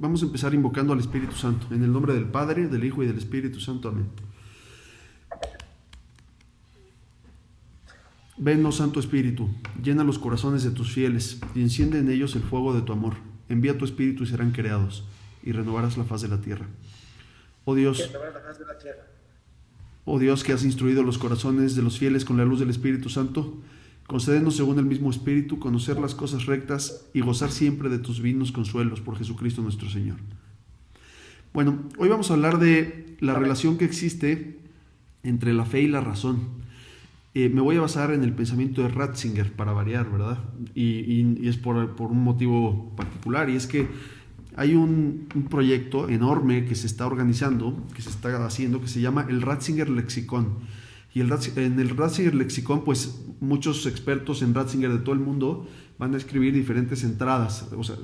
Vamos a empezar invocando al Espíritu Santo. En el nombre del Padre, del Hijo y del Espíritu Santo. Amén. Ven, oh Santo Espíritu, llena los corazones de tus fieles y enciende en ellos el fuego de tu amor. Envía tu Espíritu y serán creados, y renovarás la faz de la tierra. Oh Dios, oh Dios, que has instruido los corazones de los fieles con la luz del Espíritu Santo, concédenos según el mismo Espíritu conocer las cosas rectas y gozar siempre de tus divinos consuelos por Jesucristo nuestro Señor. Bueno, hoy vamos a hablar de la relación que existe entre la fe y la razón. Me voy a basar en el pensamiento de Ratzinger para variar, ¿verdad? Y es por un motivo particular, y es que hay un proyecto enorme que se está organizando, que se está haciendo, que se llama el Ratzinger Lexicon. Y en el Ratzinger Lexicon, pues muchos expertos en Ratzinger de todo el mundo van a escribir diferentes entradas, o sea,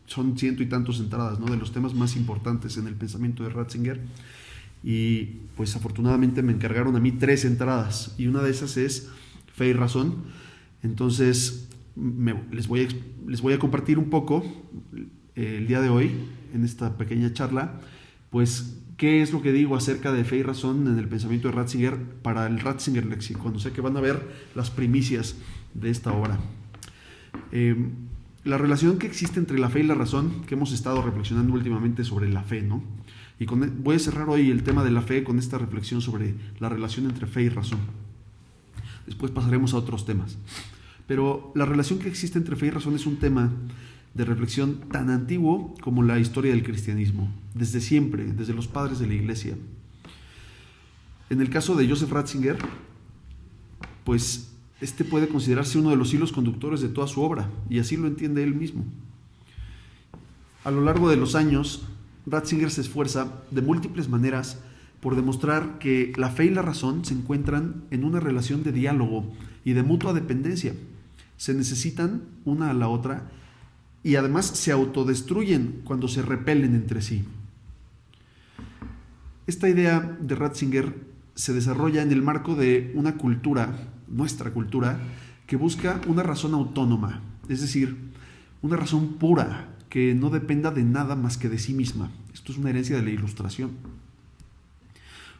son 100 y tantos entradas, ¿no?, de los temas más importantes en el pensamiento de Ratzinger. Y pues afortunadamente me encargaron a mí 3 entradas, y una de esas es Fe y Razón. Entonces les voy a compartir un poco el día de hoy, en esta pequeña charla, pues qué es lo que digo acerca de Fe y Razón en el pensamiento de Ratzinger para el Ratzinger Lexicon. O sea que van a ver las primicias de esta obra. La relación que existe entre la fe y la razón, que hemos estado reflexionando últimamente sobre la fe, ¿no? Y voy a cerrar hoy el tema de la fe con esta reflexión sobre la relación entre fe y razón. Después pasaremos a otros temas. Pero la relación que existe entre fe y razón es un tema de reflexión tan antiguo como la historia del cristianismo, desde siempre, desde los padres de la Iglesia. En el caso de Joseph Ratzinger, pues este puede considerarse uno de los hilos conductores de toda su obra, y así lo entiende él mismo. A lo largo de los años, Ratzinger se esfuerza de múltiples maneras por demostrar que la fe y la razón se encuentran en una relación de diálogo y de mutua dependencia. Se necesitan una a la otra y además se autodestruyen cuando se repelen entre sí. Esta idea de Ratzinger se desarrolla en el marco de una cultura, nuestra cultura, que busca una razón autónoma, es decir, una razón pura, que no dependa de nada más que de sí misma. Esto es una herencia de la Ilustración.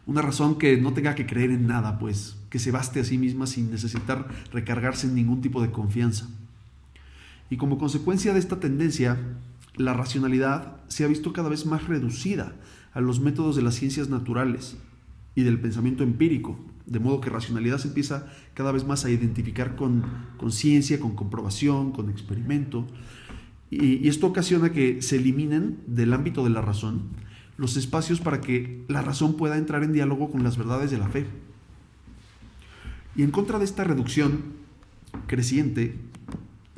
Una razón que no tenga que creer en nada, pues, que se baste a sí misma sin necesitar recargarse en ningún tipo de confianza. Y como consecuencia de esta tendencia, la racionalidad se ha visto cada vez más reducida a los métodos de las ciencias naturales y del pensamiento empírico, de modo que racionalidad se empieza cada vez más a identificar con ciencia, con comprobación, con experimento. Y esto ocasiona que se eliminen del ámbito de la razón los espacios para que la razón pueda entrar en diálogo con las verdades de la fe. Y en contra de esta reducción creciente,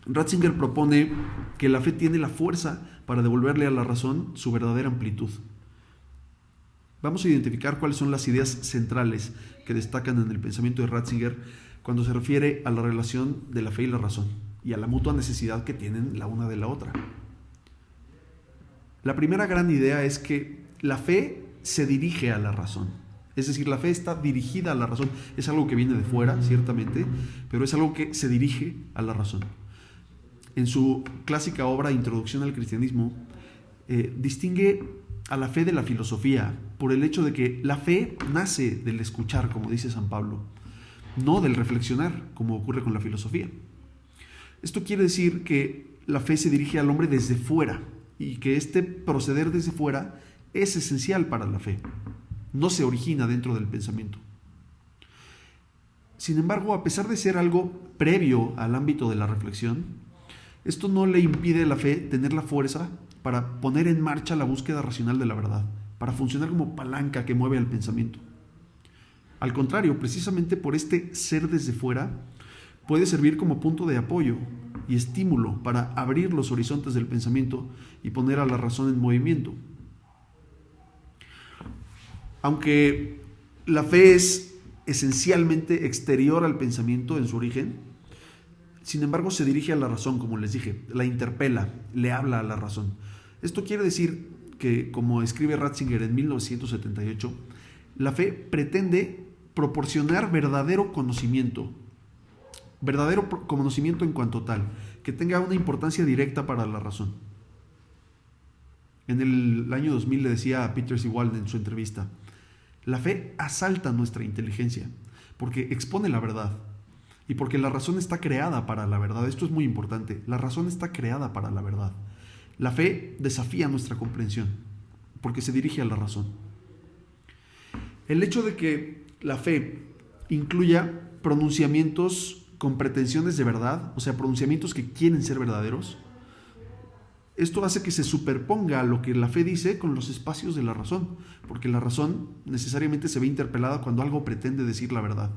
Ratzinger propone que la fe tiene la fuerza para devolverle a la razón su verdadera amplitud. Vamos a identificar cuáles son las ideas centrales que destacan en el pensamiento de Ratzinger cuando se refiere a la relación de la fe y la razón, y a la mutua necesidad que tienen la una de la otra. La primera gran idea es que la fe se dirige a la razón. Es decir, la fe está dirigida a la razón. Es algo que viene de fuera, ciertamente, pero es algo que se dirige a la razón. En su clásica obra Introducción al Cristianismo, distingue a la fe de la filosofía por el hecho de que la fe nace del escuchar, como dice San Pablo, no del reflexionar, como ocurre con la filosofía. Esto quiere decir que la fe se dirige al hombre desde fuera y que este proceder desde fuera es esencial para la fe. No se origina dentro del pensamiento. Sin embargo, a pesar de ser algo previo al ámbito de la reflexión, esto no le impide a la fe tener la fuerza para poner en marcha la búsqueda racional de la verdad, para funcionar como palanca que mueve al pensamiento. Al contrario, precisamente por este ser desde fuera, puede servir como punto de apoyo y estímulo para abrir los horizontes del pensamiento y poner a la razón en movimiento. Aunque la fe es esencialmente exterior al pensamiento en su origen, sin embargo se dirige a la razón, como les dije, la interpela, le habla a la razón. Esto quiere decir que, como escribe Ratzinger en 1978, la fe pretende proporcionar verdadero conocimiento en cuanto tal, que tenga una importancia directa para la razón. En el año 2000 le decía a Peter Sewald en su entrevista: la fe asalta nuestra inteligencia porque expone la verdad y porque la razón está creada para la verdad. Esto es muy importante. La razón está creada para la verdad. La fe desafía nuestra comprensión porque se dirige a la razón. El hecho de que la fe incluya pronunciamientos con pretensiones de verdad, o sea, pronunciamientos que quieren ser verdaderos, esto hace que se superponga lo que la fe dice con los espacios de la razón, porque la razón necesariamente se ve interpelada cuando algo pretende decir la verdad.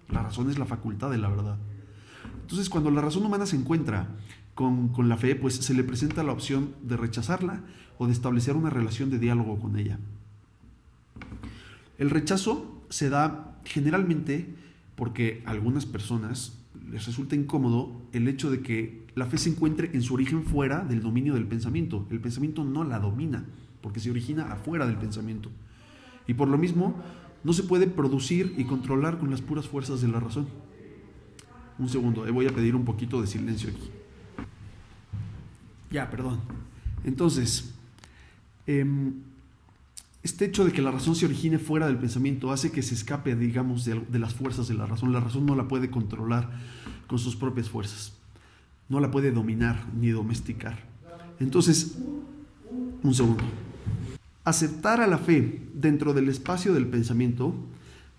La razón es la facultad de la verdad. Entonces, cuando la razón humana se encuentra con la fe, pues se le presenta la opción de rechazarla o de establecer una relación de diálogo con ella. El rechazo se da generalmente porque a algunas personas les resulta incómodo el hecho de que la fe se encuentre en su origen fuera del dominio del pensamiento. El pensamiento no la domina, porque se origina afuera del pensamiento. Y por lo mismo, no se puede producir y controlar con las puras fuerzas de la razón. Un segundo, voy a pedir un poquito de silencio aquí. Ya, perdón. Entonces, este hecho de que la razón se origine fuera del pensamiento hace que se escape, digamos, de las fuerzas de la razón. La razón no la puede controlar con sus propias fuerzas. No la puede dominar ni domesticar. Entonces, un segundo. Aceptar a la fe dentro del espacio del pensamiento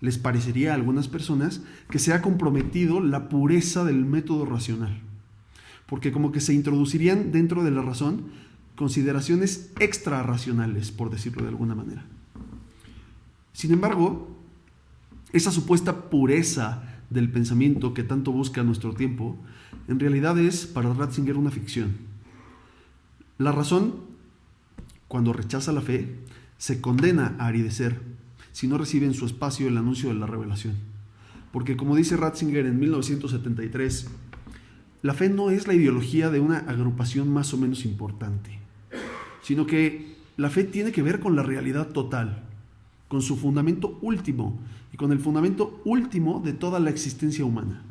les parecería a algunas personas que se ha comprometido la pureza del método racional, porque como que se introducirían dentro de la razón consideraciones extrarracionales, por decirlo de alguna manera. Sin embargo, esa supuesta pureza del pensamiento que tanto busca nuestro tiempo, en realidad es para Ratzinger una ficción. La razón, cuando rechaza la fe, se condena a aridecer si no recibe en su espacio el anuncio de la revelación. Porque como dice Ratzinger en 1973, la fe no es la ideología de una agrupación más o menos importante, sino que la fe tiene que ver con la realidad total, con su fundamento último y con el fundamento último de toda la existencia humana.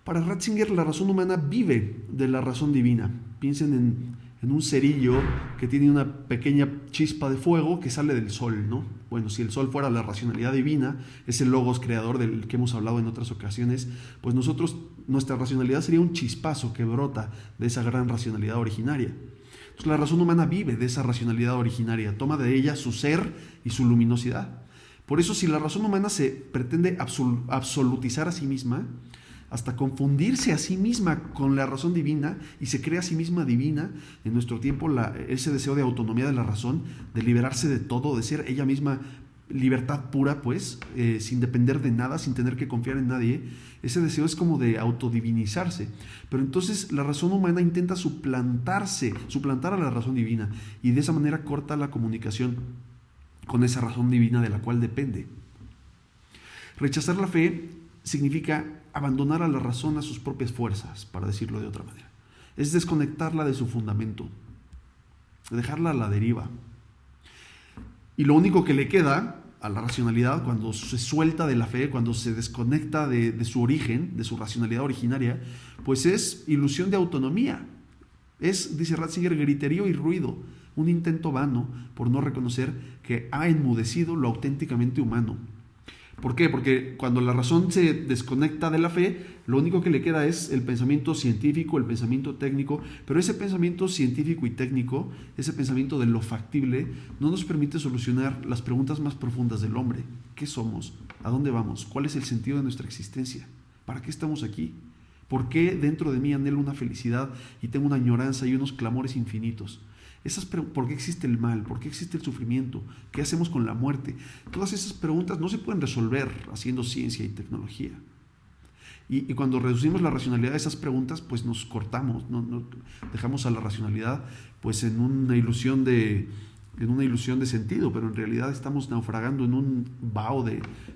Para Ratzinger, la razón humana vive de la razón divina. Piensen en un cerillo que tiene una pequeña chispa de fuego que sale del sol, ¿no? Bueno, si el sol fuera la racionalidad divina, ese logos creador del que hemos hablado en otras ocasiones, pues nuestra racionalidad sería un chispazo que brota de esa gran racionalidad originaria. Entonces, la razón humana vive de esa racionalidad originaria, toma de ella su ser y su luminosidad. Por eso, si la razón humana se pretende absolutizar a sí misma, hasta confundirse a sí misma con la razón divina y se cree a sí misma divina, en nuestro tiempo ese deseo de autonomía de la razón, de liberarse de todo, de ser ella misma libertad pura, pues, sin depender de nada, sin tener que confiar en nadie, ese deseo es como de autodivinizarse. Pero entonces la razón humana intenta suplantar a la razón divina, y de esa manera corta la comunicación con esa razón divina de la cual depende. Rechazar la fe significa abandonar a la razón a sus propias fuerzas, para decirlo de otra manera. Es desconectarla de su fundamento, dejarla a la deriva. Y lo único que le queda a la racionalidad, cuando se suelta de la fe, cuando se desconecta de su origen, de su racionalidad originaria, pues es ilusión de autonomía. Es, dice Ratzinger, griterío y ruido, un intento vano por no reconocer que ha enmudecido lo auténticamente humano. ¿Por qué? Porque cuando la razón se desconecta de la fe, lo único que le queda es el pensamiento científico, el pensamiento técnico, pero ese pensamiento científico y técnico, ese pensamiento de lo factible, no nos permite solucionar las preguntas más profundas del hombre. ¿Qué somos? ¿A dónde vamos? ¿Cuál es el sentido de nuestra existencia? ¿Para qué estamos aquí? ¿Por qué dentro de mí anhelo una felicidad y tengo una añoranza y unos clamores infinitos? ¿Por qué existe el mal? ¿Por qué existe el sufrimiento? ¿Qué hacemos con la muerte? Todas esas preguntas no se pueden resolver haciendo ciencia y tecnología. Y cuando reducimos la racionalidad a esas preguntas, pues nos cortamos, dejamos a la racionalidad pues en una ilusión de sentido, pero en realidad estamos naufragando en un vaho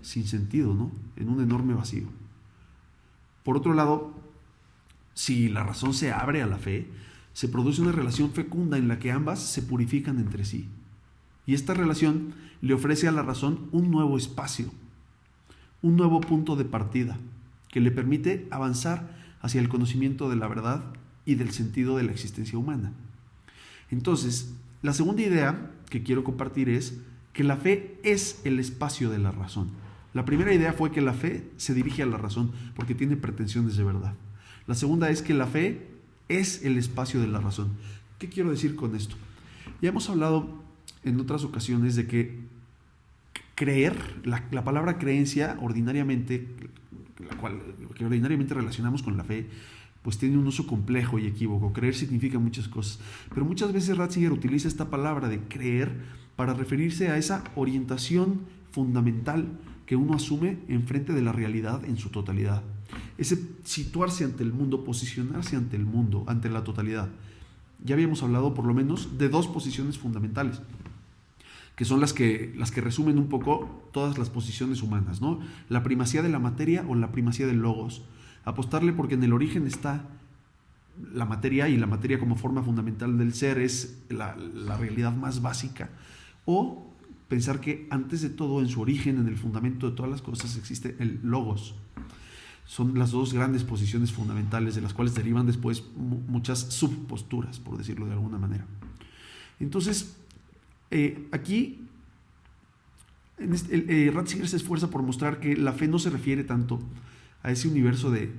sin sentido, ¿no? En un enorme vacío. Por otro lado, si la razón se abre a la fe, se produce una relación fecunda en la que ambas se purifican entre sí. Y esta relación le ofrece a la razón un nuevo espacio, un nuevo punto de partida, que le permite avanzar hacia el conocimiento de la verdad y del sentido de la existencia humana. Entonces, la segunda idea que quiero compartir es que la fe es el espacio de la razón. La primera idea fue que la fe se dirige a la razón porque tiene pretensiones de verdad. La segunda es que la fe es el espacio de la razón. ¿Qué quiero decir con esto? Ya hemos hablado en otras ocasiones de que creer, la palabra creencia ordinariamente, que ordinariamente relacionamos con la fe, pues tiene un uso complejo y equívoco. Creer significa muchas cosas, pero muchas veces Ratzinger utiliza esta palabra de creer para referirse a esa orientación fundamental que uno asume enfrente de la realidad en su totalidad. Ese situarse ante el mundo, posicionarse ante el mundo, ante la totalidad. Ya habíamos hablado por lo menos de dos posiciones fundamentales, que son las que resumen un poco todas las posiciones humanas, ¿no? La primacía de la materia o la primacía del logos. Apostarle porque en el origen está la materia y la materia como forma fundamental del ser es la realidad más básica. O pensar que antes de todo, en su origen, en el fundamento de todas las cosas, existe el logos. Son las dos grandes posiciones fundamentales de las cuales derivan después muchas subposturas, por decirlo de alguna manera. Entonces, aquí Ratzinger se esfuerza por mostrar que la fe no se refiere tanto a ese universo de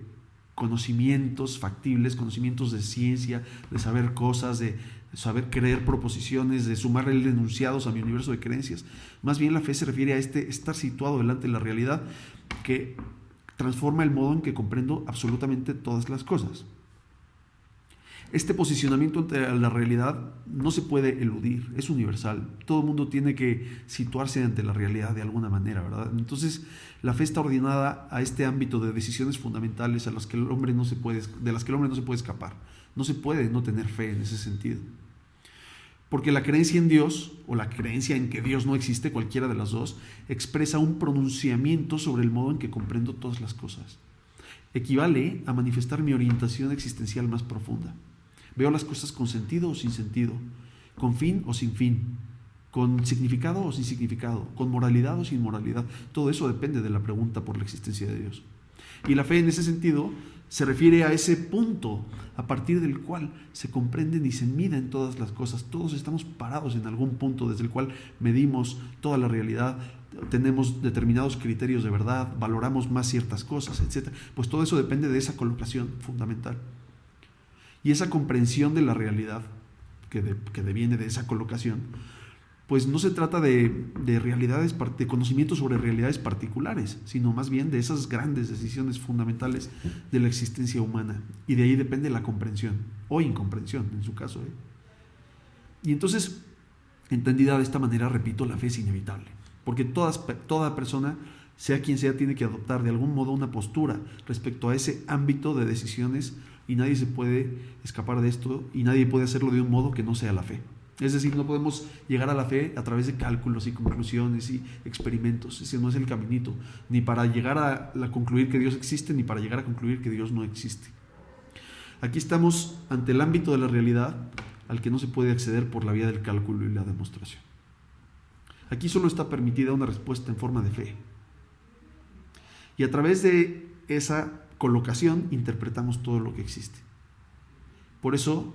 conocimientos factibles, conocimientos de ciencia, de saber cosas, de saber creer proposiciones, de sumarle enunciados a mi universo de creencias. Más bien la fe se refiere a estar situado delante de la realidad que transforma el modo en que comprendo absolutamente todas las cosas. Este posicionamiento ante la realidad no se puede eludir, es universal. Todo el mundo tiene que situarse ante la realidad de alguna manera, ¿verdad? Entonces, la fe está ordenada a este ámbito de decisiones fundamentales de las que el hombre no se puede escapar. No se puede no tener fe en ese sentido. Porque la creencia en Dios, o la creencia en que Dios no existe, cualquiera de las dos, expresa un pronunciamiento sobre el modo en que comprendo todas las cosas. Equivale a manifestar mi orientación existencial más profunda. Veo las cosas con sentido o sin sentido, con fin o sin fin, con significado o sin significado, con moralidad o sin moralidad. Todo eso depende de la pregunta por la existencia de Dios. Y la fe en ese sentido se refiere a ese punto a partir del cual se comprenden y se miden todas las cosas. Todos estamos parados en algún punto desde el cual medimos toda la realidad, tenemos determinados criterios de verdad, valoramos más ciertas cosas, etc. Pues todo eso depende de esa colocación fundamental. Y esa comprensión de la realidad que deviene de esa colocación, pues no se trata de realidades, de conocimientos sobre realidades particulares, sino más bien de esas grandes decisiones fundamentales de la existencia humana. Y de ahí depende la comprensión, o incomprensión en su caso. Y entonces, entendida de esta manera, repito, la fe es inevitable, porque toda persona, sea quien sea, tiene que adoptar de algún modo una postura respecto a ese ámbito de decisiones, y nadie se puede escapar de esto, y nadie puede hacerlo de un modo que no sea la fe. Es decir, no podemos llegar a la fe a través de cálculos y conclusiones y experimentos. Ese no es el caminito, ni para llegar a concluir que Dios existe, ni para llegar a concluir que Dios no existe. Aquí estamos ante el ámbito de la realidad al que no se puede acceder por la vía del cálculo y la demostración. Aquí solo está permitida una respuesta en forma de fe. Y a través de esa colocación interpretamos todo lo que existe. Por eso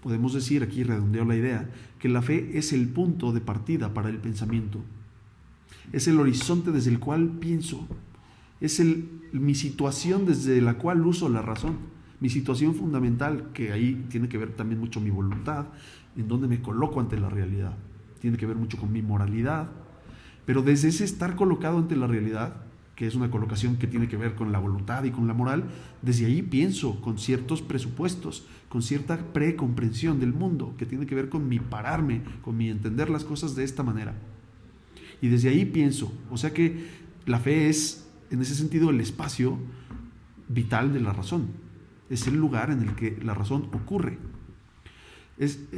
podemos decir, aquí redondeo la idea, que la fe es el punto de partida para el pensamiento. Es el horizonte desde el cual pienso. Es mi situación desde la cual uso la razón. Mi situación fundamental, que ahí tiene que ver también mucho mi voluntad, en donde me coloco ante la realidad. Tiene que ver mucho con mi moralidad. Pero desde ese estar colocado ante la realidad, que es una colocación que tiene que ver con la voluntad y con la moral, desde ahí pienso con ciertos presupuestos, con cierta precomprensión del mundo, que tiene que ver con mi pararme, con mi entender las cosas de esta manera. Y desde ahí pienso, o sea que la fe es, en ese sentido, el espacio vital de la razón. Es el lugar en el que la razón ocurre.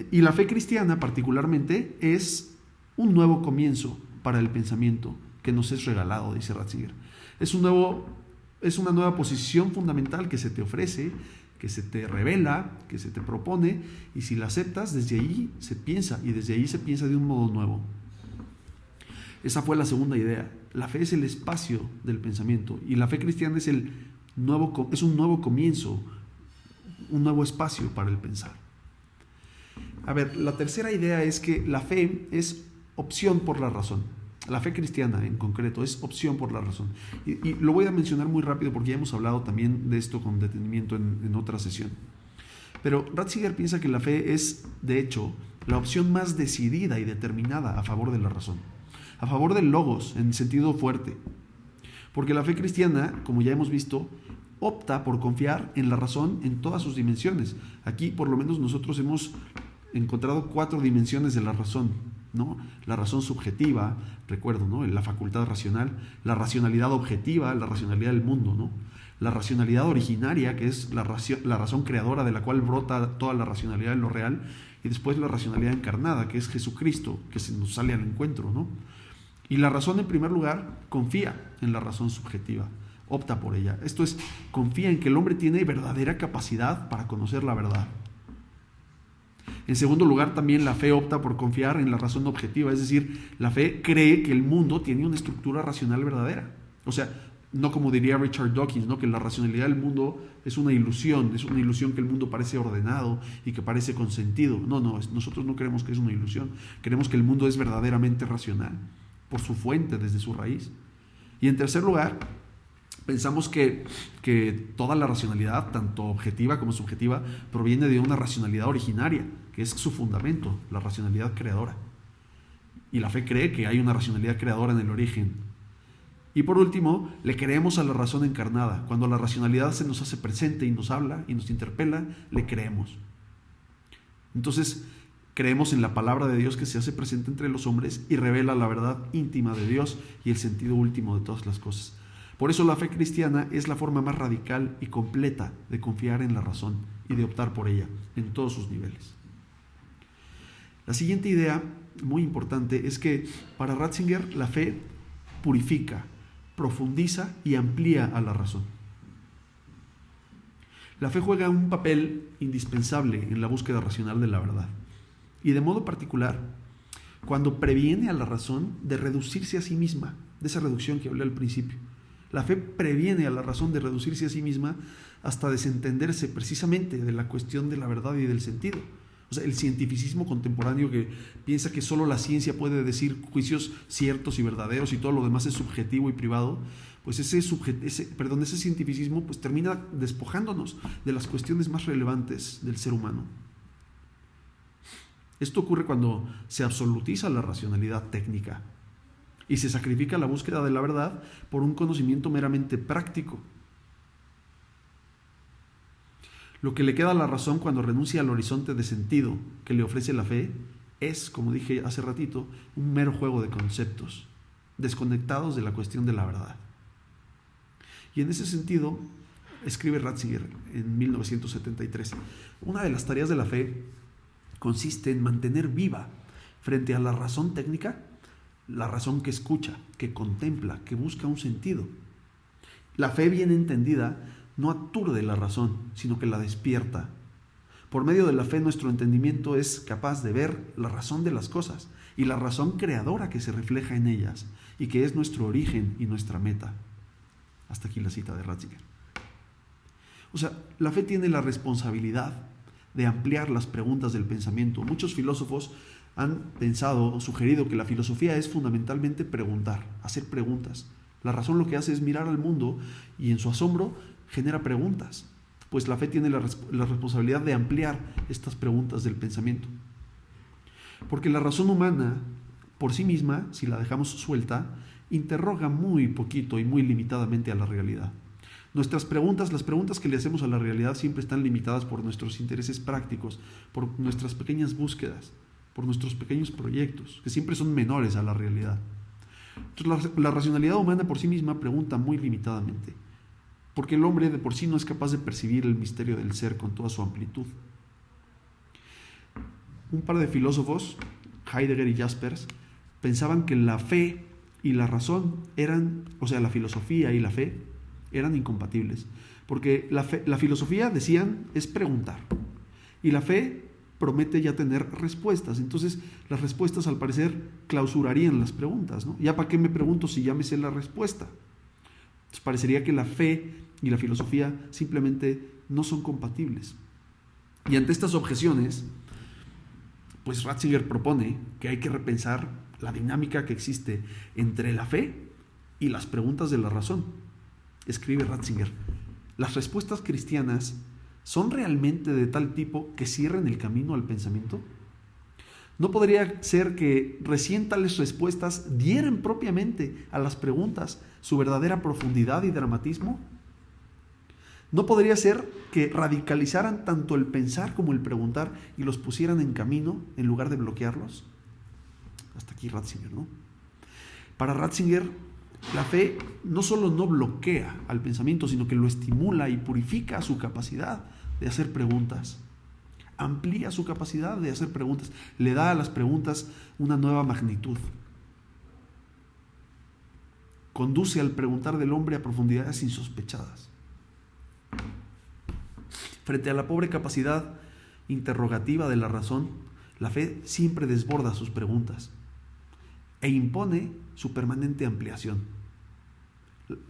Y la fe cristiana, particularmente, es un nuevo comienzo para el pensamiento que nos es regalado, dice Ratzinger. Es una nueva posición fundamental que se te ofrece, que se te revela, que se te propone, y si la aceptas, desde ahí se piensa, y desde ahí se piensa de un modo nuevo. Esa fue la segunda idea. La fe es el espacio del pensamiento, y la fe cristiana es un nuevo comienzo, un nuevo espacio para el pensar. A ver, la tercera idea es que la fe es opción por la razón. La fe cristiana en concreto es opción por la razón. Y lo voy a mencionar muy rápido porque ya hemos hablado también de esto con detenimiento en otra sesión. Pero Ratzinger piensa que la fe es, de hecho, la opción más decidida y determinada a favor de la razón. A favor del logos, en sentido fuerte. Porque la fe cristiana, como ya hemos visto, opta por confiar en la razón en todas sus dimensiones. Aquí, por lo menos, nosotros hemos encontrado 4 dimensiones de la razón, ¿no? La razón subjetiva, recuerdo, ¿no? La facultad racional, la racionalidad objetiva, la racionalidad del mundo, ¿no? La racionalidad originaria, que es la razón creadora de la cual brota toda la racionalidad de lo real, y después la racionalidad encarnada, que es Jesucristo, que se nos sale al encuentro, ¿no? Y la razón, en primer lugar, confía en la razón subjetiva, opta por ella. Esto es, confía en que el hombre tiene verdadera capacidad para conocer la verdad. En segundo lugar, también la fe opta por confiar en la razón objetiva, es decir, la fe cree que el mundo tiene una estructura racional verdadera. O sea, no como diría Richard Dawkins, ¿no? Que la racionalidad del mundo es una ilusión que el mundo parece ordenado y que parece con sentido. No, nosotros no creemos que es una ilusión, creemos que el mundo es verdaderamente racional, por su fuente, desde su raíz. Y en tercer lugar, pensamos que toda la racionalidad, tanto objetiva como subjetiva, proviene de una racionalidad originaria, que es su fundamento, la racionalidad creadora. Y la fe cree que hay una racionalidad creadora en el origen. Y por último, le creemos a la razón encarnada. Cuando la racionalidad se nos hace presente y nos habla y nos interpela, le creemos. Entonces, creemos en la palabra de Dios que se hace presente entre los hombres y revela la verdad íntima de Dios y el sentido último de todas las cosas. Por eso la fe cristiana es la forma más radical y completa de confiar en la razón y de optar por ella en todos sus niveles. La siguiente idea, muy importante, es que para Ratzinger la fe purifica, profundiza y amplía a la razón. La fe juega un papel indispensable en la búsqueda racional de la verdad. Y de modo particular, cuando previene a la razón de reducirse a sí misma, de esa reducción que hablé al principio. La fe previene a la razón de reducirse a sí misma hasta desentenderse precisamente de la cuestión de la verdad y del sentido. O sea, el cientificismo contemporáneo que piensa que solo la ciencia puede decir juicios ciertos y verdaderos y todo lo demás es subjetivo y privado, pues ese cientificismo pues termina despojándonos de las cuestiones más relevantes del ser humano. Esto ocurre cuando se absolutiza la racionalidad técnica y se sacrifica la búsqueda de la verdad por un conocimiento meramente práctico. Lo que le queda a la razón cuando renuncia al horizonte de sentido que le ofrece la fe es, como dije hace ratito, un mero juego de conceptos, desconectados de la cuestión de la verdad. Y en ese sentido, escribe Ratzinger en 1973, una de las tareas de la fe consiste en mantener viva frente a la razón técnica, la razón que escucha, que contempla, que busca un sentido. La fe bien entendida no aturde la razón, sino que la despierta. Por medio de la fe nuestro entendimiento es capaz de ver la razón de las cosas y la razón creadora que se refleja en ellas y que es nuestro origen y nuestra meta. Hasta aquí la cita de Ratzinger. O sea, la fe tiene la responsabilidad de ampliar las preguntas del pensamiento. Muchos filósofos han pensado o sugerido que la filosofía es fundamentalmente preguntar, hacer preguntas. La razón lo que hace es mirar al mundo y en su asombro genera preguntas, pues la fe tiene la responsabilidad de ampliar estas preguntas del pensamiento. Porque la razón humana, por sí misma, si la dejamos suelta, interroga muy poquito y muy limitadamente a la realidad. Nuestras preguntas, las preguntas que le hacemos a la realidad siempre están limitadas por nuestros intereses prácticos, por nuestras pequeñas búsquedas, por nuestros pequeños proyectos, que siempre son menores a la realidad. Entonces, la racionalidad humana por sí misma pregunta muy limitadamente, porque el hombre de por sí no es capaz de percibir el misterio del ser con toda su amplitud. Un par de filósofos, Heidegger y Jaspers, pensaban que la fe y la razón la filosofía y la fe eran incompatibles, porque la filosofía, decían, es preguntar, y la fe promete ya tener respuestas. Entonces, las respuestas, al parecer, clausurarían las preguntas, ¿no? ¿Ya para qué me pregunto si ya me sé la respuesta? Entonces, parecería que la fe y la filosofía simplemente no son compatibles. Y ante estas objeciones, Pues Ratzinger propone que hay que repensar la dinámica que existe entre la fe y las preguntas de la razón. Escribe Ratzinger: ¿las respuestas cristianas son realmente de tal tipo que cierren el camino al pensamiento? ¿No podría ser que recién tales respuestas dieran propiamente a las preguntas su verdadera profundidad y dramatismo? ¿No podría ser que radicalizaran tanto el pensar como el preguntar y los pusieran en camino en lugar de bloquearlos? Hasta aquí Ratzinger, ¿no? Para Ratzinger, la fe no solo no bloquea al pensamiento, sino que lo estimula y purifica su capacidad de hacer preguntas. Amplía su capacidad de hacer preguntas, le da a las preguntas una nueva magnitud. Conduce al preguntar del hombre a profundidades insospechadas. Frente a la pobre capacidad interrogativa de la razón, la fe siempre desborda sus preguntas e impone su permanente ampliación.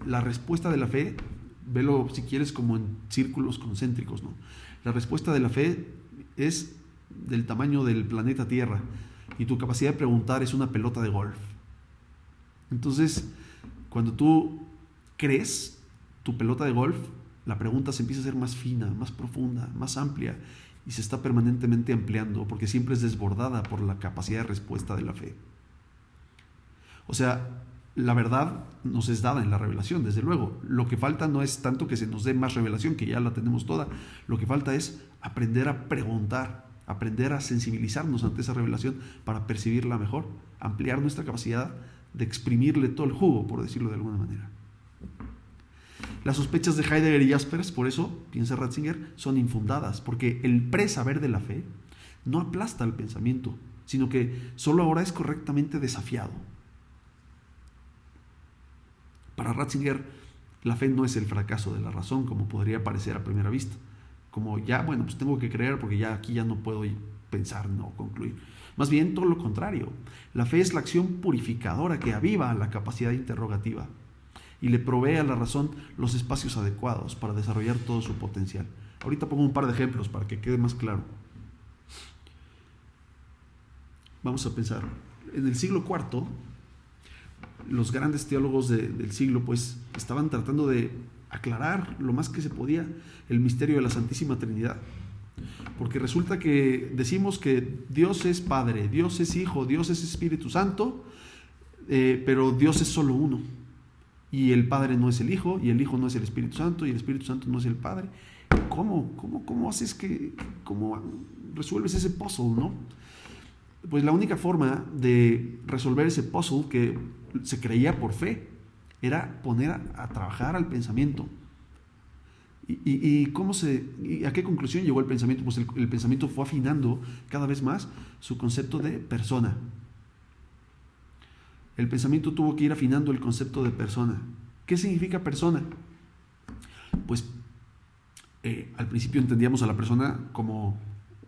La respuesta de la fe, velo si quieres como en círculos concéntricos, ¿no? La respuesta de la fe es del tamaño del planeta Tierra y tu capacidad de preguntar es una pelota de golf. Entonces, cuando tú crees tu pelota de golf, la pregunta se empieza a ser más fina, más profunda, más amplia y se está permanentemente ampliando porque siempre es desbordada por la capacidad de respuesta de la fe. O sea, la verdad nos es dada en la revelación, desde luego. Lo que falta no es tanto que se nos dé más revelación, que ya la tenemos toda. Lo que falta es aprender a preguntar, aprender a sensibilizarnos ante esa revelación para percibirla mejor, ampliar nuestra capacidad de exprimirle todo el jugo, por decirlo de alguna manera. Las sospechas de Heidegger y Jaspers, por eso, piensa Ratzinger, son infundadas, porque el presaber de la fe no aplasta al pensamiento, sino que solo ahora es correctamente desafiado. Para Ratzinger, la fe no es el fracaso de la razón, como podría parecer a primera vista. Como ya, bueno, pues tengo que creer porque ya aquí ya no puedo pensar, no concluir. Más bien todo lo contrario. La fe es la acción purificadora que aviva la capacidad interrogativa y le provee a la razón los espacios adecuados para desarrollar todo su potencial. Ahorita pongo un par de ejemplos para que quede más claro. Vamos a pensar, en el siglo IV, los grandes teólogos del siglo pues estaban tratando de aclarar lo más que se podía el misterio de la Santísima Trinidad, porque resulta que decimos que Dios es Padre, Dios es Hijo, Dios es Espíritu Santo, pero Dios es solo uno, y el Padre no es el Hijo, y el Hijo no es el Espíritu Santo, y el Espíritu Santo no es el Padre. ¿Cómo haces cómo resuelves ese puzzle, no? Pues la única forma de resolver ese puzzle que se creía por fe era poner a trabajar al pensamiento. ¿Y a qué conclusión llegó el pensamiento? Pues el pensamiento fue afinando cada vez más su concepto de persona. El pensamiento tuvo que ir afinando el concepto de persona. ¿Qué significa persona? Pues al principio entendíamos a la persona como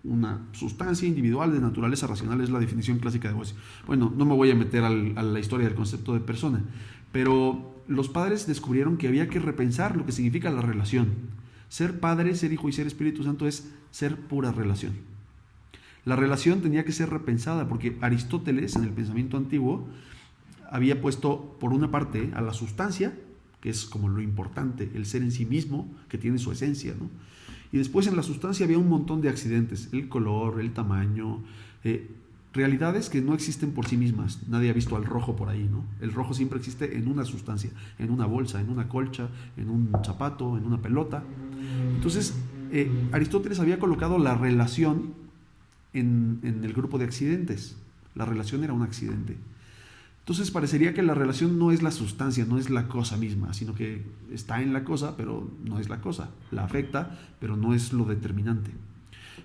una sustancia individual de naturaleza racional, es la definición clásica de Boyce. Bueno, no me voy a meter a la historia del concepto de persona, pero los padres descubrieron que había que repensar lo que significa la relación. Ser Padre, ser Hijo y ser Espíritu Santo es ser pura relación. La relación tenía que ser repensada porque Aristóteles, en el pensamiento antiguo, había puesto por una parte a la sustancia, que es como lo importante, el ser en sí mismo, que tiene su esencia, ¿no? Y después en la sustancia había un montón de accidentes, el color, el tamaño, realidades que no existen por sí mismas. Nadie ha visto al rojo por ahí, ¿no? El rojo siempre existe en una sustancia, en una bolsa, en una colcha, en un zapato, en una pelota. Entonces, Aristóteles había colocado la relación en el grupo de accidentes. La relación era un accidente. Entonces parecería que la relación no es la sustancia, no es la cosa misma, sino que está en la cosa, pero no es la cosa. La afecta, pero no es lo determinante.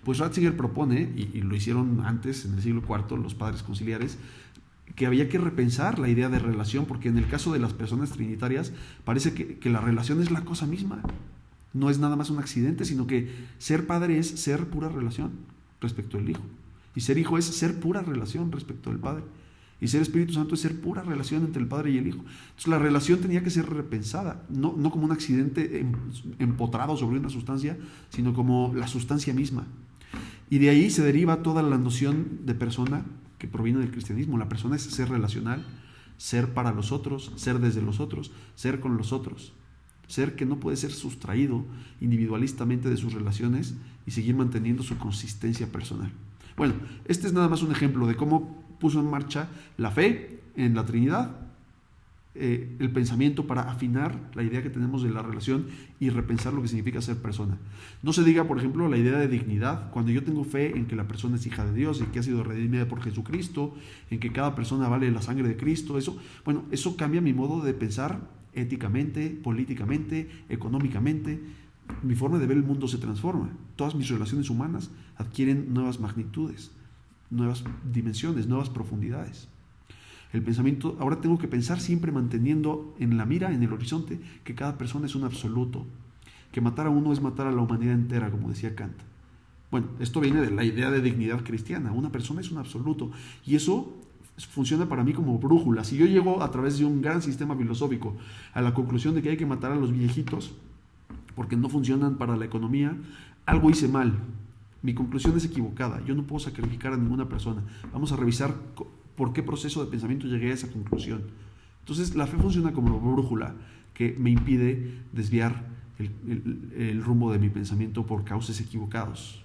Pues Ratzinger propone, y lo hicieron antes, en el siglo IV, los padres conciliares, que había que repensar la idea de relación, porque en el caso de las personas trinitarias parece que la relación es la cosa misma. No es nada más un accidente, sino que ser padre es ser pura relación respecto al Hijo. Y ser Hijo es ser pura relación respecto al Padre. Y ser Espíritu Santo es ser pura relación entre el Padre y el Hijo. Entonces la relación tenía que ser repensada, no como un accidente empotrado sobre una sustancia, sino como la sustancia misma. Y de ahí se deriva toda la noción de persona que proviene del cristianismo. La persona es ser relacional, ser para los otros, ser desde los otros, ser con los otros. Ser que no puede ser sustraído individualistamente de sus relaciones y seguir manteniendo su consistencia personal. Bueno, este es nada más un ejemplo de cómo puso en marcha la fe en la Trinidad, el pensamiento para afinar la idea que tenemos de la relación y repensar lo que significa ser persona. No se diga, por ejemplo, la idea de dignidad. Cuando yo tengo fe en que la persona es hija de Dios y que ha sido redimida por Jesucristo, en que cada persona vale la sangre de Cristo, eso cambia mi modo de pensar éticamente, políticamente, económicamente. Mi forma de ver el mundo se transforma. Todas mis relaciones humanas adquieren nuevas magnitudes, nuevas dimensiones, nuevas profundidades. El pensamiento, ahora tengo que pensar siempre manteniendo en la mira, en el horizonte, que cada persona es un absoluto, que matar a uno es matar a la humanidad entera, como decía Kant. Bueno, esto viene de la idea de dignidad cristiana. Una persona es un absoluto y eso funciona para mí como brújula. Si yo llego a través de un gran sistema filosófico a la conclusión de que hay que matar a los viejitos porque no funcionan para la economía, algo hice mal. Mi conclusión es equivocada. Yo no puedo sacrificar a ninguna persona. Vamos a revisar por qué proceso de pensamiento llegué a esa conclusión. Entonces la fe funciona como brújula que me impide desviar el rumbo de mi pensamiento por cauces equivocados.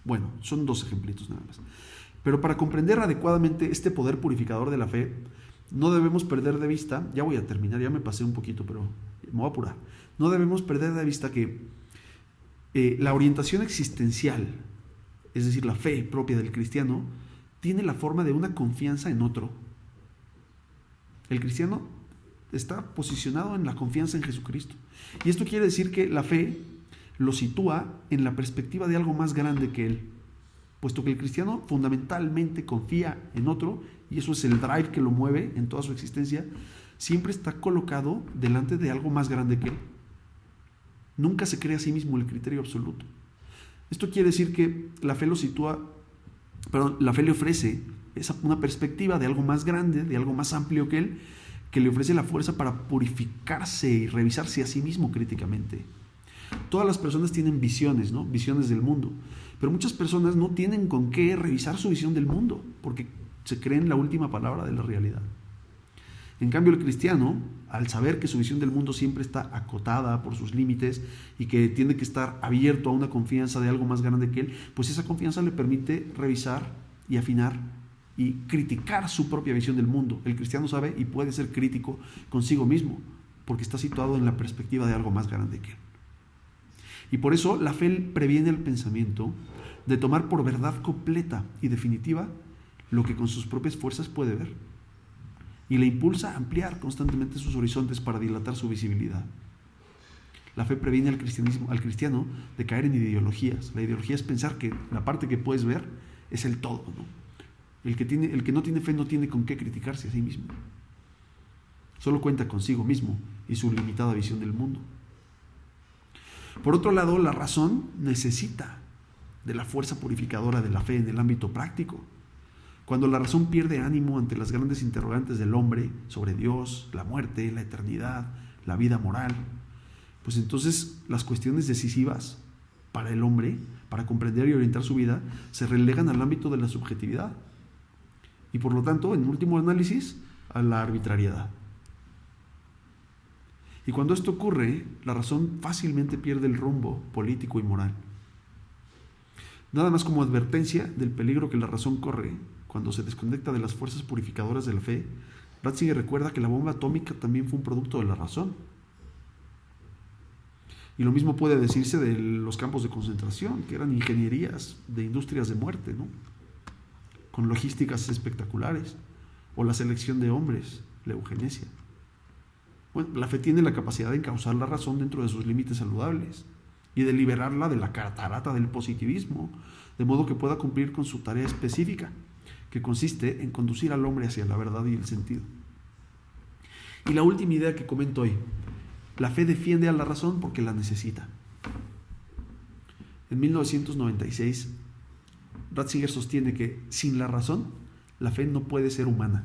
Bueno, son 2 ejemplitos nada más. Pero para comprender adecuadamente este poder purificador de la fe, no debemos perder de vista, ya voy a terminar, ya me pasé un poquito, pero me voy a apurar. No debemos perder de vista que la orientación existencial, es decir, la fe propia del cristiano, tiene la forma de una confianza en otro. El cristiano está posicionado en la confianza en Jesucristo. Y esto quiere decir que la fe lo sitúa en la perspectiva de algo más grande que él, puesto que el cristiano fundamentalmente confía en otro, y eso es el drive que lo mueve en toda su existencia, siempre está colocado delante de algo más grande que él. Nunca se cree a sí mismo el criterio absoluto. Esto quiere decir que la fe la fe le ofrece una perspectiva de algo más grande, de algo más amplio que él, que le ofrece la fuerza para purificarse y revisarse a sí mismo críticamente. Todas las personas tienen visiones, ¿no? Visiones del mundo, pero muchas personas no tienen con qué revisar su visión del mundo, porque se creen la última palabra de la realidad. En cambio, el cristiano, al saber que su visión del mundo siempre está acotada por sus límites y que tiene que estar abierto a una confianza de algo más grande que él, pues esa confianza le permite revisar y afinar y criticar su propia visión del mundo. El cristiano sabe y puede ser crítico consigo mismo, porque está situado en la perspectiva de algo más grande que él. Y por eso la fe previene el pensamiento de tomar por verdad completa y definitiva lo que con sus propias fuerzas puede ver, y le impulsa a ampliar constantemente sus horizontes para dilatar su visibilidad. La fe previene al cristiano de caer en ideologías. La ideología es pensar que la parte que puedes ver es el todo, ¿no? El que no tiene fe no tiene con qué criticarse a sí mismo. Solo cuenta consigo mismo y su limitada visión del mundo. Por otro lado, la razón necesita de la fuerza purificadora de la fe en el ámbito práctico. Cuando la razón pierde ánimo ante las grandes interrogantes del hombre sobre Dios, la muerte, la eternidad, la vida moral, pues entonces las cuestiones decisivas para el hombre, para comprender y orientar su vida, se relegan al ámbito de la subjetividad y por lo tanto, en último análisis, a la arbitrariedad. Y cuando esto ocurre, la razón fácilmente pierde el rumbo político y moral. Nada más como advertencia del peligro que la razón corre cuando se desconecta de las fuerzas purificadoras de la fe, Ratzinger recuerda que la bomba atómica también fue un producto de la razón. Y lo mismo puede decirse de los campos de concentración, que eran ingenierías de industrias de muerte, ¿no? Con logísticas espectaculares, o la selección de hombres, la eugenesia. Bueno, la fe tiene la capacidad de encauzar la razón dentro de sus límites saludables y de liberarla de la catarata del positivismo, de modo que pueda cumplir con su tarea específica, que consiste en conducir al hombre hacia la verdad y el sentido. Y la última idea que comento hoy: la fe defiende a la razón porque la necesita. En 1996, Ratzinger sostiene que sin la razón, la fe no puede ser humana.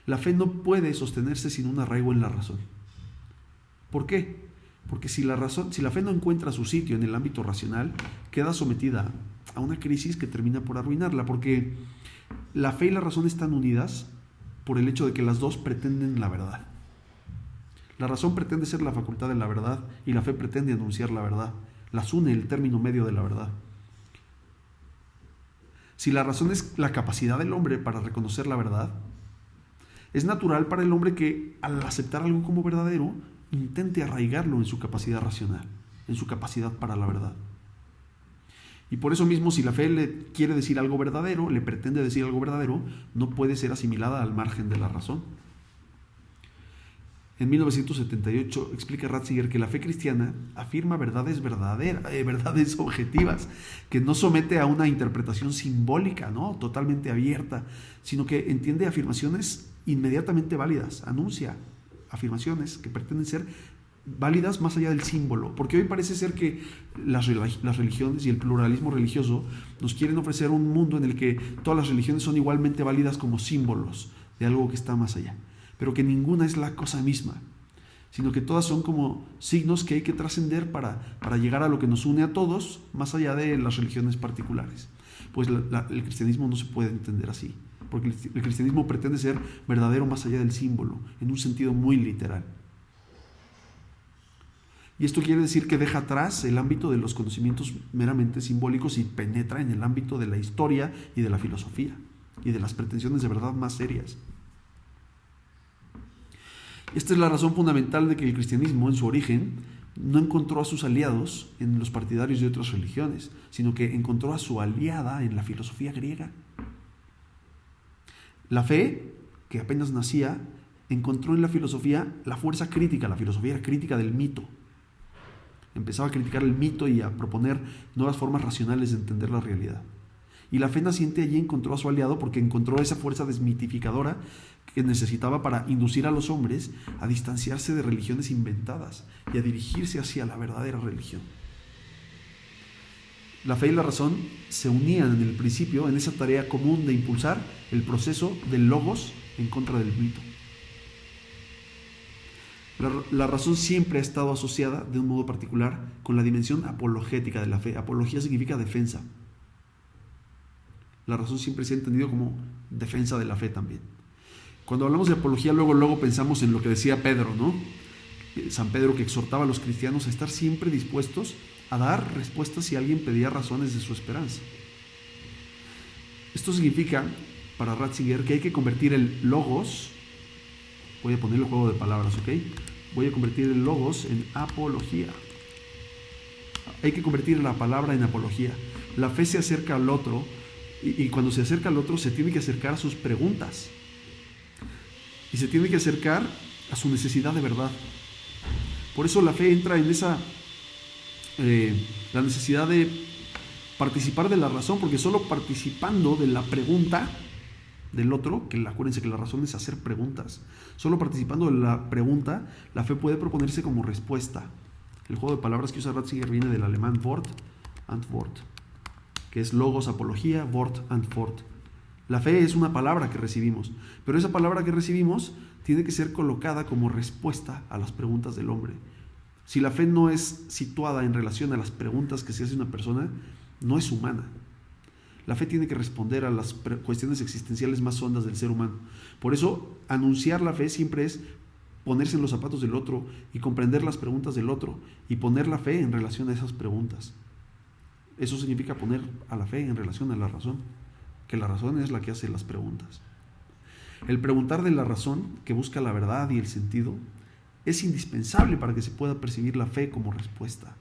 La fe no puede sostenerse sin un arraigo en la razón. ¿Por qué? Porque si la fe no encuentra su sitio en el ámbito racional, queda sometida a una crisis que termina por arruinarla, porque la fe y la razón están unidas por el hecho de que las dos pretenden la verdad. La razón pretende ser la facultad de la verdad y la fe pretende anunciar la verdad. Las une el término medio de la verdad. Si la razón es la capacidad del hombre para reconocer la verdad, es natural para el hombre que al aceptar algo como verdadero, intente arraigarlo en su capacidad racional, en su capacidad para la verdad. Y por eso mismo, si la fe le quiere decir algo verdadero, le pretende decir algo verdadero, no puede ser asimilada al margen de la razón. En 1978 explica Ratzinger que la fe cristiana afirma verdades verdades objetivas, que no somete a una interpretación simbólica, ¿no?, totalmente abierta, sino que entiende afirmaciones inmediatamente válidas, anuncia afirmaciones que pretenden ser válidas más allá del símbolo, porque hoy parece ser que las religiones y el pluralismo religioso nos quieren ofrecer un mundo en el que todas las religiones son igualmente válidas como símbolos de algo que está más allá, pero que ninguna es la cosa misma, sino que todas son como signos que hay que trascender para llegar a lo que nos une a todos, más allá de las religiones particulares. Pues el cristianismo no se puede entender así, porque el cristianismo pretende ser verdadero más allá del símbolo, en un sentido muy literal. Y esto quiere decir que deja atrás el ámbito de los conocimientos meramente simbólicos y penetra en el ámbito de la historia y de la filosofía y de las pretensiones de verdad más serias. Esta es la razón fundamental de que el cristianismo, en su origen, no encontró a sus aliados en los partidarios de otras religiones, sino que encontró a su aliada en la filosofía griega. La fe, que apenas nacía, encontró en la filosofía la fuerza crítica. La filosofía era crítica del mito. Empezaba a criticar el mito y a proponer nuevas formas racionales de entender la realidad. Y la fe naciente allí encontró a su aliado porque encontró esa fuerza desmitificadora que necesitaba para inducir a los hombres a distanciarse de religiones inventadas y a dirigirse hacia la verdadera religión. La fe y la razón se unían en el principio en esa tarea común de impulsar el proceso del logos en contra del mito. La razón siempre ha estado asociada de un modo particular con la dimensión apologética de la fe. Apología significa defensa. La razón siempre se ha entendido como defensa de la fe también. Cuando hablamos de apología, luego pensamos en lo que decía Pedro, ¿no? San Pedro, que exhortaba a los cristianos a estar siempre dispuestos a dar respuestas si alguien pedía razones de su esperanza. Esto significa, para Ratzinger, que hay que convertir el logos, voy a ponerle juego de palabras, ¿ok? Voy a convertir el logos en apología. Hay que convertir la palabra en apología. La fe se acerca al otro y cuando se acerca al otro se tiene que acercar a sus preguntas y se tiene que acercar a su necesidad de verdad. Por eso la fe entra en esa la necesidad de participar de la razón, porque solo participando de la pregunta del otro, que acuérdense que la razón es hacer preguntas, solo participando de la pregunta, la fe puede proponerse como respuesta. El juego de palabras que usa Ratzinger viene del alemán Wort, Antwort, que es logos, apología, Wort, Antwort. La fe es una palabra que recibimos, pero esa palabra que recibimos tiene que ser colocada como respuesta a las preguntas del hombre. Si la fe no es situada en relación a las preguntas que se hace una persona, no es humana. La fe tiene que responder a las cuestiones existenciales más hondas del ser humano. Por eso, anunciar la fe siempre es ponerse en los zapatos del otro y comprender las preguntas del otro y poner la fe en relación a esas preguntas. Eso significa poner a la fe en relación a la razón, que la razón es la que hace las preguntas. El preguntar de la razón, que busca la verdad y el sentido, es indispensable para que se pueda percibir la fe como respuesta,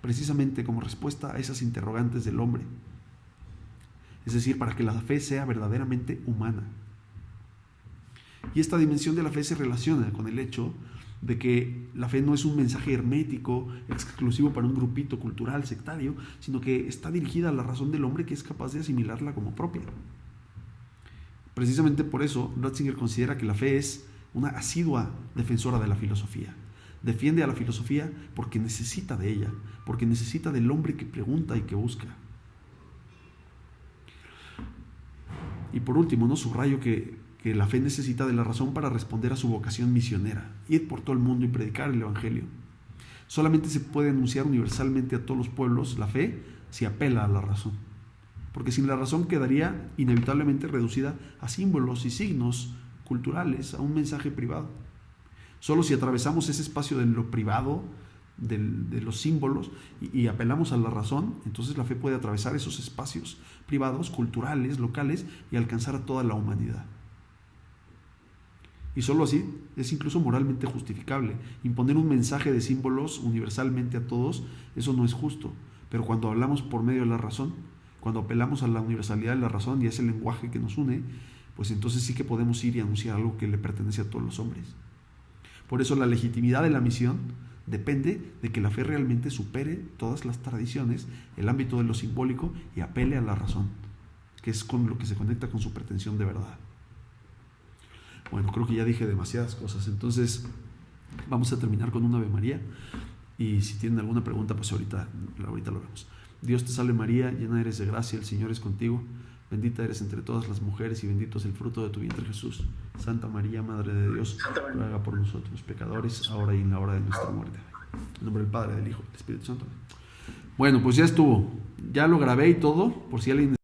precisamente como respuesta a esas interrogantes del hombre. Es decir, para que la fe sea verdaderamente humana. Y esta dimensión de la fe se relaciona con el hecho de que la fe no es un mensaje hermético, exclusivo para un grupito cultural, sectario, sino que está dirigida a la razón del hombre que es capaz de asimilarla como propia. Precisamente por eso, Ratzinger considera que la fe es una asidua defensora de la filosofía. Defiende a la filosofía porque necesita de ella, porque necesita del hombre que pregunta y que busca. Y por último, subrayo que la fe necesita de la razón para responder a su vocación misionera, ir por todo el mundo y predicar el Evangelio. Solamente se puede anunciar universalmente a todos los pueblos la fe si apela a la razón. Porque sin la razón quedaría inevitablemente reducida a símbolos y signos culturales, a un mensaje privado. Solo si atravesamos ese espacio de lo privado, de los símbolos, y apelamos a la razón, entonces la fe puede atravesar esos espacios privados, culturales, locales, y alcanzar a toda la humanidad. Y solo así es incluso moralmente justificable. Imponer un mensaje de símbolos universalmente a todos, eso no es justo. Pero cuando hablamos por medio de la razón, cuando apelamos a la universalidad de la razón y a ese lenguaje que nos une, pues entonces sí que podemos ir y anunciar algo que le pertenece a todos los hombres. Por eso la legitimidad de la misión depende de que la fe realmente supere todas las tradiciones, el ámbito de lo simbólico, y apele a la razón, que es con lo que se conecta con su pretensión de verdad. Bueno, creo que ya dije demasiadas cosas, entonces vamos a terminar con un Ave María, y si tienen alguna pregunta, pues ahorita lo vemos. Dios te salve María, llena eres de gracia, el Señor es contigo, bendita eres entre todas las mujeres y bendito es el fruto de tu vientre Jesús. Santa María, Madre de Dios, ruega por nosotros pecadores, ahora y en la hora de nuestra muerte. En nombre del Padre, del Hijo y del Espíritu Santo. Bueno, pues ya estuvo, ya lo grabé y todo, por si alguien